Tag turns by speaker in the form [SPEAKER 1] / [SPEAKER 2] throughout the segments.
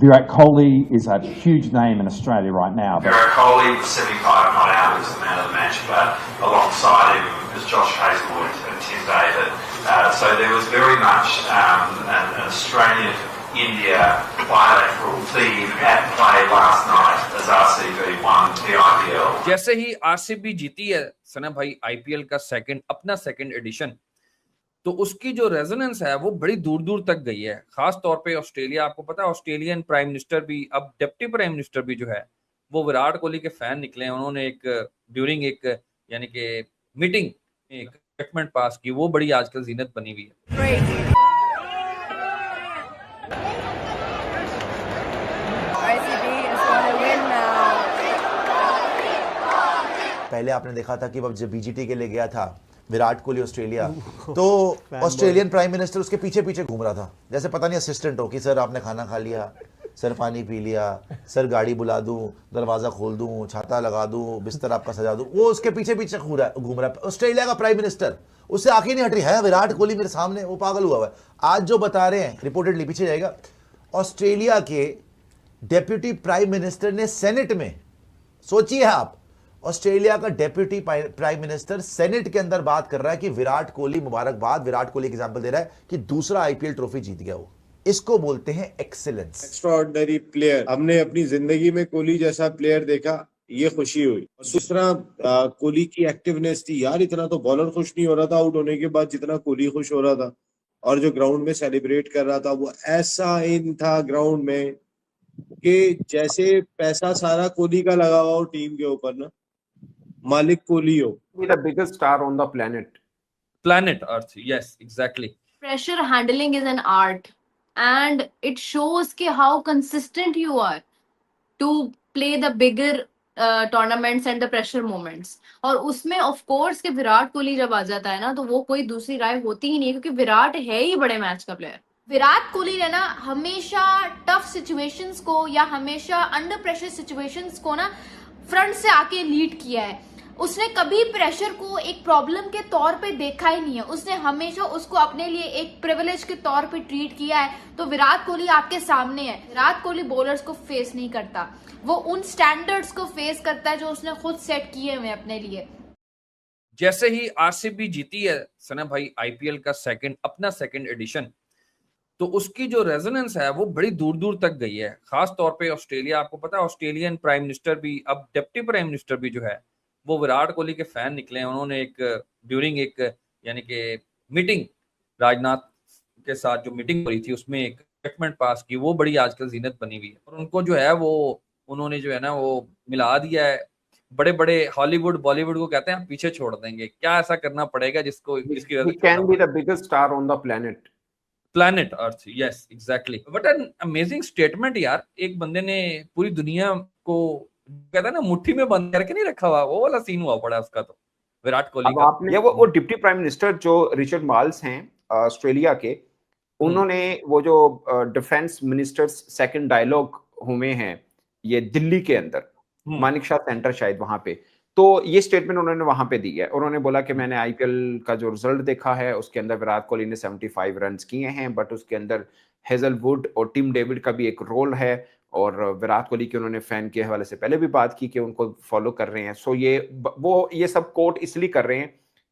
[SPEAKER 1] Virat Kohli is a huge name in Australia right now.
[SPEAKER 2] Virat Kohli was 75 not out, was the man of the match, but alongside him was Josh Hazlewood and Tim David. So there was very much an Australian-India bilateral team at play last night as RCB won the IPL.
[SPEAKER 3] जैसे ही RCB जीती है सना भाई IPL का अपना second edition, तो उसकी जो resonance है वो बड़ी दूर दूर तक गई है। खास तौर पे ऑस्ट्रेलिया, आपको पता है ऑस्ट्रेलियन प्राइम मिनिस्टर भी, अब डिप्टी प्राइम मिनिस्टर भी जो है वो विराट कोहली के फैन निकले हैं। उन्होंने ड्यूरिंग यानी कि मीटिंग एक स्टेटमेंट पास की, वो बड़ी आजकल जीनत बनी हुई है।
[SPEAKER 4] पहले आपने देखा था कि जब बीजीटी के लिए गया था विराट कोहली ऑस्ट्रेलिया, तो ऑस्ट्रेलियन प्राइम मिनिस्टर उसके पीछे पीछे घूम रहा था, जैसे पता नहीं असिस्टेंट हो कि सर आपने खाना खा लिया, सर पानी पी लिया, सर गाड़ी बुला दूं, दरवाजा खोल दूं, छाता लगा दूं, बिस्तर आपका सजा दूं, वो उसके पीछे पीछे घूम रहा है। ऑस्ट्रेलिया का प्राइम मिनिस्टर उससे आंखें नहीं हट रही है, विराट कोहली मेरे सामने, वो पागल हुआ है। आज जो बता रहे हैं रिपोर्टेडली, पीछे जाएगा, ऑस्ट्रेलिया के डेप्यूटी प्राइम मिनिस्टर ने सेनेट में, सोचिए आप, ऑस्ट्रेलिया का डेप्यूटी प्राइम मिनिस्टर सेनेट के अंदर बात कर रहा है कि विराट कोहली, मुबारकबाद, विराट कोहली एग्जांपल दे रहा है कि दूसरा आईपीएल ट्रॉफी जीत गया। वो इसको बोलते हैं एक्सीलेंस।
[SPEAKER 5] एक्स्ट्राऑर्डिनरी प्लेयर, हमने अपनी जिंदगी में कोहली जैसा प्लेयर देखा, ये खुशी हुई। दूसरा कोहली की एक्टिवनेस थी यार, इतना तो बॉलर खुश नहीं हो रहा था आउट होने के बाद जितना कोहली खुश हो रहा था, और जो ग्राउंड में सेलिब्रेट कर रहा था वो ऐसा इन था ग्राउंड में कि जैसे पैसा सारा कोहली का लगा हुआ हो टीम के ऊपर ना, मालिक कोहली हो।
[SPEAKER 6] The biggest star on the planet
[SPEAKER 3] Earth. Yes, exactly.
[SPEAKER 7] Pressure handling is an art, and it shows कि how consistent you are to play the bigger tournaments and the pressure moments. और उसमें of course कि विराट कोहली जब आ जाता है ना, तो वो कोई दूसरी राय होती ही नहीं, क्योंकि विराट है ही बड़े मैच का प्लेयर। विराट कोहली ने ना हमेशा टफ सिचुएशंस को या हमेशा अंडर प्रेशर सिचुएशंस को ना फ्रंट से आके लीड किया है। उसने कभी प्रेशर को एक प्रॉब्लम के तौर पे देखा ही नहीं है, उसने हमेशा उसको अपने लिए एक प्रिविलेज के तौर पे ट्रीट किया है। तो विराट कोहली आपके सामने है। विराट कोहली बॉलर्स को फेस नहीं करता, वो उन स्टैंडर्ड्स को फेस करता है जो उसने खुद सेट किए हुए अपने लिए।
[SPEAKER 3] जैसे ही आरसीबी जीती है सना भाई आईपीएल का अपना सेकंड एडिशन, तो उसकी जो रेजोनेंस है वो बड़ी दूर दूर तक गई है। खास तौर पे ऑस्ट्रेलिया, आपको पता है ऑस्ट्रेलियन प्राइम मिनिस्टर भी, अब डिप्टी प्राइम मिनिस्टर भी जो है वो विराट कोहली के फैन निकले हैं। उन्होंने ड्यूरिंग यानी कि मीटिंग राजनाथ के साथ जो मीटिंग हो रही थी, उसमें एक स्टेटमेंट पास की, वो बड़ी आजकल जीनत बनी हुई है। और उनको जो है वो उन्होंने जो है ना वो मिला दिया है। बड़े बड़े हॉलीवुड बॉलीवुड को कहते हैं पीछे छोड़ देंगे, क्या ऐसा करना पड़ेगा जिसकी
[SPEAKER 6] He can be the biggest star on the
[SPEAKER 3] planet Earth. Yes, exactly. What an amazing statement यार। एक बंदे ने पूरी दुनिया को कहता है ना मुट्ठी में बंद करके नहीं रखा हुआ, वो वाला सीन हुआ पड़ा उसका। तो विराट कोहली का
[SPEAKER 6] ये वो डिप्टी प्राइम मिनिस्टर जो रिचर्ड मार्ल्स हैं ऑस्ट्रेलिया के, उन्होंने वो जो डिफेंस मिनिस्टर्स सेकंड डायलॉग हुए हैं ये दिल्ली के अंदर, मानिक शाह सेंटर शायद वहां पे, तो ये स्टेटमेंट उन्होंने वहां पे दी है। उन्होंने बोला कि मैंने आईपीएल का जो रिजल्ट देखा है उसके अंदर विराट कोहली ने 75 रन किए हैं, बट उसके अंदर हेजलवुड और टिम डेविड का भी एक रोल है, और विराट कोहली के उन्होंने फैन के हवाले से पहले भी बात की कि उनको फॉलो कर रहे हैं। सो ये सब कोट इसलिए कर रहे हैं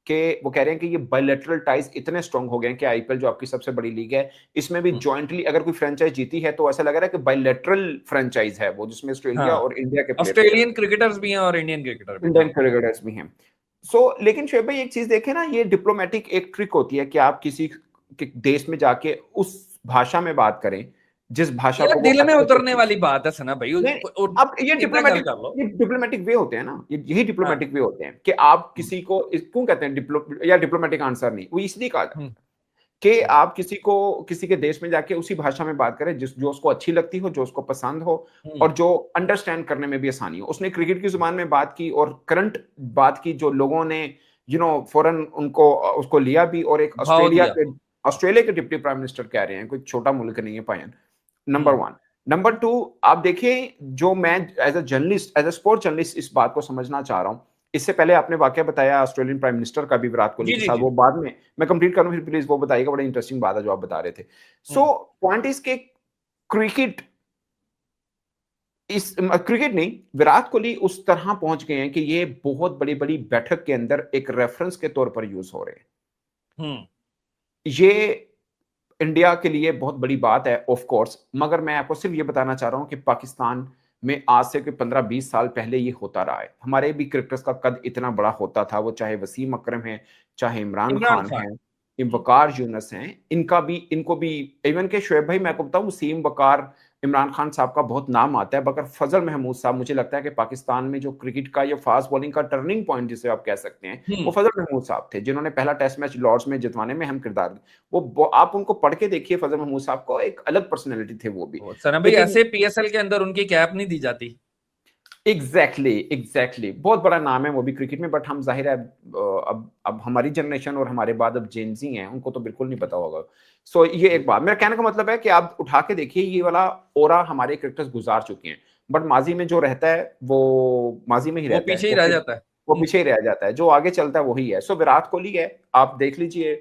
[SPEAKER 6] कि वो कह रहे हैं कि ये बायलैटरल टाइज इतने स्ट्रांग हो गए हैं कि आईपीएल जो आपकी सबसे बड़ी लीग है, इसमें भी जॉइंटली अगर कोई फ्रेंचाइज जीती है तो ऐसा लग रहा है कि बायलैटरल फ्रेंचाइज है वो, जिसमें ऑस्ट्रेलिया और इंडिया के
[SPEAKER 3] ऑस्ट्रेलियन क्रिकेटर्स भी हैं और इंडियन
[SPEAKER 6] क्रिकेटर्स भी हैं। सो लेकिन शोएब भाई एक चीज देखें ना, ये डिप्लोमेटिक एक ट्रिक होती है कि आप किसी के देश में जाके उस भाषा में बात करें जिस भाषा को
[SPEAKER 3] दिल में उतरने वाली बात है सना भाई।
[SPEAKER 6] अब ये डिप्लोमेटिक वे होते हैं ना, यही डिप्लोमेटिक वे होते हैं कि आप किसी को क्यों कहते हैं या डिप्लोमेटिक आंसर नहीं, वो इसलिए कहा था कि आप किसी के देश में जाके उसी भाषा में बात करें जो उसको अच्छी लगती हो, जो उसको पसंद हो, और जो अंडरस्टैंड करने में भी आसानी हो। उसने क्रिकेट की जुबान में बात की और करंट बात की, जो लोगों ने फौरन उसको लिया भी। और एक ऑस्ट्रेलिया के डिप्टी प्राइम मिनिस्टर कह रहे हैं, कोई छोटा मुल्क नहीं है पायन, नंबर 1। नंबर 2, आप देखें, जो मैं एज अ स्पोर्ट जर्नलिस्ट इस बात को समझना चाह रहा हूं, इससे पहले आपने वाकया बताया ऑस्ट्रेलियन प्राइम मिनिस्टर का भी विराट कोहली के साथ, वो बाद में मैं कंप्लीट करूं, फिर प्लीज वो बताइएगा, बड़ा इंटरेस्टिंग बात है जो आप बता रहे थे। सो पॉइंट इज के क्रिकेट इस क्रिकेट नहीं, विराट कोहली उस तरह पहुंच गए हैं कि ये बहुत बड़ी बड़ी बैठक के अंदर एक रेफरेंस के तौर पर यूज हो रहे हैं। ये इंडिया के लिए बहुत बड़ी बात है ऑफ कोर्स, मगर मैं आपको सिर्फ ये बताना चाह रहा हूं कि पाकिस्तान में आज से 15-20 साल पहले ये होता रहा है। हमारे भी क्रिकेटर्स का कद इतना बड़ा होता था, वो चाहे वसीम अकरम है, चाहे इमरान खान है, वकार यूनुस हैं, इनको भी इवन के शोएब भाई, मैं आपको बताऊं, वसीम, वकार, इमरान खान साहब का बहुत नाम आता है, मगर फजल महमूद साहब, मुझे लगता है कि पाकिस्तान में जो क्रिकेट का या फास्ट बॉलिंग का टर्निंग पॉइंट जिसे आप कह सकते हैं, वो फजल महमूद साहब थे, जिन्होंने पहला टेस्ट मैच लॉर्ड्स में जितवाने में अहम किरदार, वो आप उनको पढ़ के देखिए, फजल महमूद साहब को एक अलग पर्सनैलिटी थे वो भी।
[SPEAKER 3] सना भाई, ऐसे पीएसएल के अंदर उनकी कैप नहीं दी जाती।
[SPEAKER 6] एग्जैक्टली बहुत बड़ा नाम है वो भी क्रिकेट में, बट हम जाहिर है अब हमारी जनरेशन और हमारे बाद अब जेनजी हैं, उनको तो बिल्कुल नहीं पता होगा। सो ये एक बात, मेरा कहने का मतलब है कि आप उठा के देखिए, ये वाला ओरा हमारे क्रिकेटर्स गुजार चुके हैं, बट माजी में जो रहता है वो माजी में ही रहता है,
[SPEAKER 3] पीछे ही रह जाता है,
[SPEAKER 6] वो पीछे ही रह जाता है, जो आगे चलता है वही है। सो विराट कोहली है, आप देख लीजिए,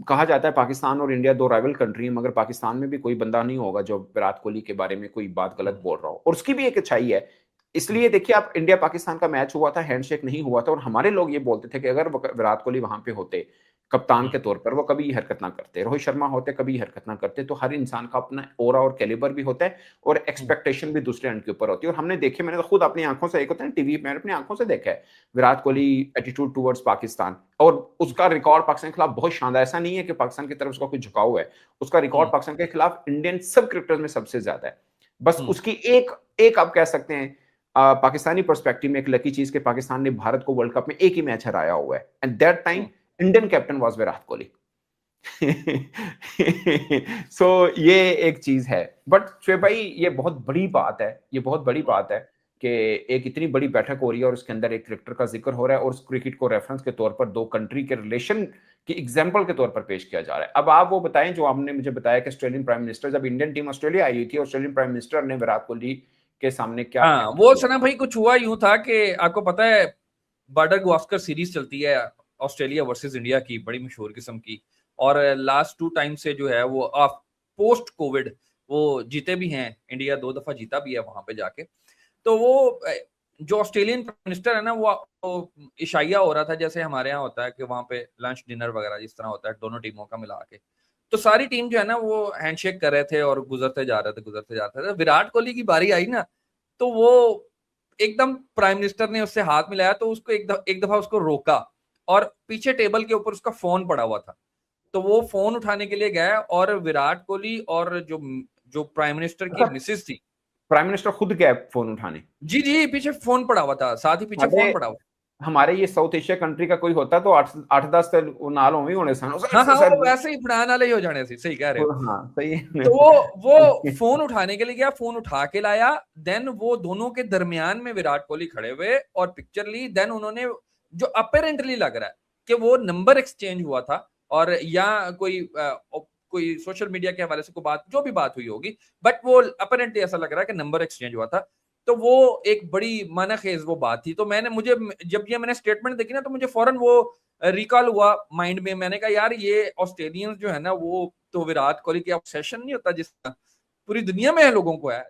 [SPEAKER 6] कहा जाता है पाकिस्तान और इंडिया दो राइवल कंट्री है, मगर पाकिस्तान में भी कोई बंदा नहीं होगा जो विराट कोहली के बारे में कोई बात गलत बोल रहा हो, और उसकी भी एक अच्छाई है। इसलिए देखिए, आप इंडिया पाकिस्तान का मैच हुआ था, हैंडशेक नहीं हुआ था, और हमारे लोग ये बोलते थे कि अगर विराट कोहली वहां पे होते कप्तान के तौर पर, वो कभी ये हरकत ना करते, रोहित शर्मा होते कभी ये हरकत ना करते। तो हर इंसान का अपना ओरा और कैलिबर भी होता है, और एक्सपेक्टेशन भी दूसरे एंड के ऊपर होती है। और हमने देखे, मैंने तो खुद अपनी आंखों से, एक होता है टीवी में, अपनी आंखों से देखा है विराट कोहली एटीट्यूड टुवर्ड्स पाकिस्तान, और उसका रिकॉर्ड पाकिस्तान के खिलाफ बहुत शानदार। ऐसा नहीं है कि पाकिस्तान की तरफ उसका कोई झुकाव है, उसका रिकॉर्ड पाकिस्तान के खिलाफ इंडियन सब क्रिकेटर्स में सबसे ज्यादा है। बस उसकी एक आप कह सकते हैं पाकिस्तानी पर्सपेक्टिव में एक लकी चीज के पाकिस्तान ने भारत को वर्ल्ड कप में एक ही मैच हराया हुआ है, and that time Indian captain was Virat Kohli. So ये एक चीज है। बट शोएब भाई, ये बहुत बड़ी बात है, ये बहुत बड़ी बात है कि एक इतनी बड़ी बैठक हो रही है और उसके अंदर एक क्रिकेटर का जिक्र हो रहा है, और उस क्रिकेट को रेफरेंस के तौर पर दो कंट्री के रिलेशन की एग्जांपल के तौर पर पेश किया जा रहा है। अब आप वो बताएं जो आपने मुझे बताया कि ऑस्ट्रेलियन प्राइम मिनिस्टर, जब इंडियन टीम ऑस्ट्रेलिया आई थी, ऑस्ट्रेलियन प्राइम मिनिस्टर ने विराट कोहली के सामने क्या,
[SPEAKER 3] हाँ, वो सना भाई कुछ हुआ यूं था कि आपको पता है बॉर्डर गावस्कर सीरीज चलती है ऑस्ट्रेलिया वर्सेस इंडिया की, बड़ी मशहूर किस्म की, और लास्ट 2 टाइम से जो है वो पोस्ट कोविड वो जीते भी हैं, इंडिया 2 दफा जीता भी है वहां पे जाके। तो वो जो ऑस्ट्रेलियन प्राइम मिनिस्टर है ना, वो इशाइया हो रहा था जैसे हमारे यहाँ होता है कि वहां पे लंच डिनर वगैरह जिस तरह होता है दोनों टीमों का मिला के, तो सारी टीम जो है ना वो हैंडशेक कर रहे थे और गुजरते जा रहे थे। विराट कोहली की बारी आई ना, तो वो एकदम प्राइम मिनिस्टर ने उससे हाथ मिलाया, तो उसको एक दफा उसको रोका, और पीछे टेबल के ऊपर उसका फोन पड़ा हुआ था, तो वो फोन उठाने के लिए गया, और विराट कोहली और जो प्राइम मिनिस्टर की मिसेस थी,
[SPEAKER 6] प्राइम मिनिस्टर खुद गए फोन उठाने?
[SPEAKER 3] जी, पीछे फोन पड़ा हुआ था, साथ ही पीछे फोन पड़ा हुआ।
[SPEAKER 6] हमारे ये साउथ एशिया कंट्री का कोई होता तो 8-10 नाल होवे होने सन।
[SPEAKER 3] हाँ, वो वैसे ही फड़ान वाले ही हो जाने सी, सही कह रहे हो।
[SPEAKER 6] हाँ, सही है।
[SPEAKER 3] तो वो फोन उठाने के लिए गया, फोन उठा के लाया, देन वो दोनों के दरमियान में विराट कोहली खड़े हुए और पिक्चर ली। देन उन्होंने, जो अपेरेंटली लग रहा है कि वो नंबर एक्सचेंज हुआ था, और या कोई सोशल मीडिया के हवाले से कोई बात, जो भी बात हुई होगी, बट वो अपेरेंटली ऐसा लग रहा है कि नंबर एक्सचेंज हुआ था। तो वो एक बड़ी मानाखेज वो बात थी। तो मैंने स्टेटमेंट देखी ना, तो मुझे फौरन वो रिकॉल हुआ माइंड में। मैंने कहा यार, ये ऑस्ट्रेलियंस जो है ना, वो तो विराट कोहली की ऑब्सेशन नहीं होता जिस पूरी दुनिया में है लोगों को है।